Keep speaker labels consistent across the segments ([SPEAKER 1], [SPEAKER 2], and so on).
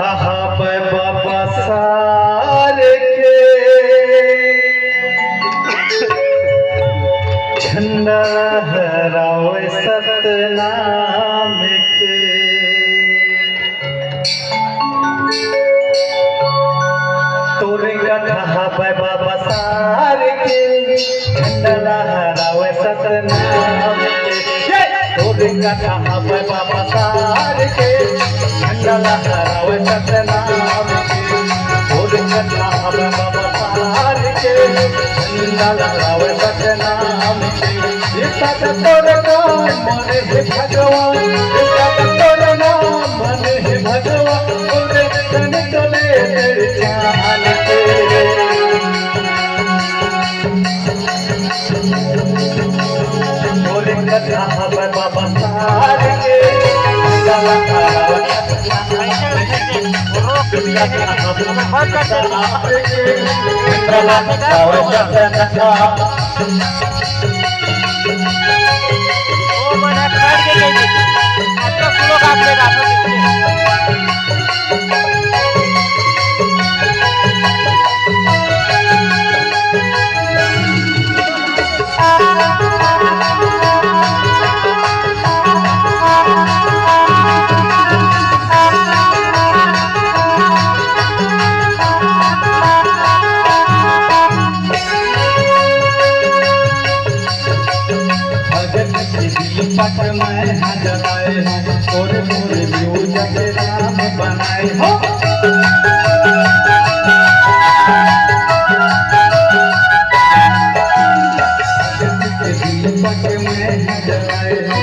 [SPEAKER 1] बाबा सारे के झंडा लहरावे सतनाम के तोरे कथा बाबा सारे के झंडा लहरावे सतनाम के तोरे कथा बाबा सारे के झंडा लहरावे सतनाम के तोरे कथा बाबा सारे के झंडा लहरावे सतनाम के इतना तोरे नाम मने हे भगवान इतना तोरे नाम मने हे भगवान तोरे तन तले तेरे जान के तोरे कथा बाबा सारे के झंडा लहरावे पट में हजराए हो और पूरे व्यू जग राम बनाए हो पट में हजराए हो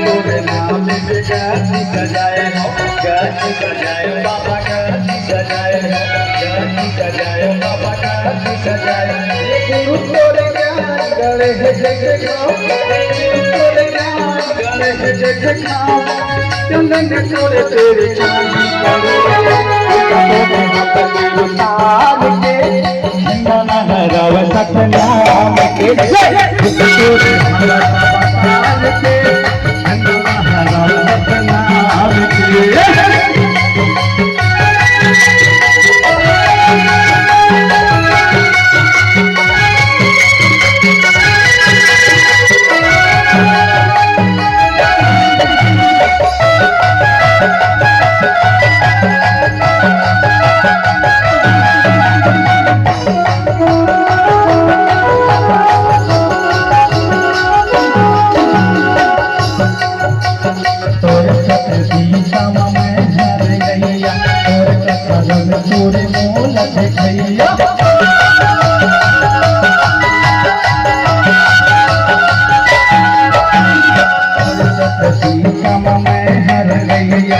[SPEAKER 1] पूरे नाम में गाती सजाए हो गाती सजाए बाबा गाती सजाए हो गाती सजाए बाबा गाती सजाए गुरु तोरे ज्ञान गले जग चंदन चोरे तेरे सतनाम के पूरे मोल देखैया सीता में हर गैया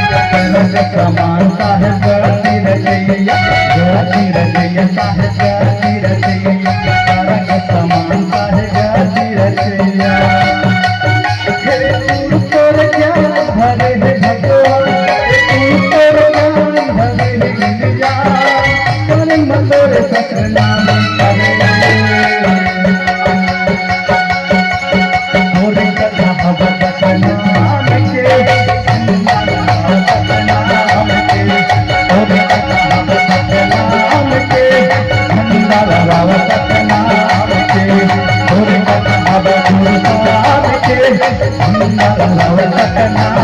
[SPEAKER 1] कमान साहब गाती रजैया साहब गाती रजैया तारक समान साहब गाती रजैया तोर क्या भरे भगवान तोरे सतनाम तोरे कथा सतनाम के सतनाम के तोरे कथा सतनाम के झंडा लहरावे सतनाम के तोरे कथा गुरु साहब के झंडा लहरावे सतनाम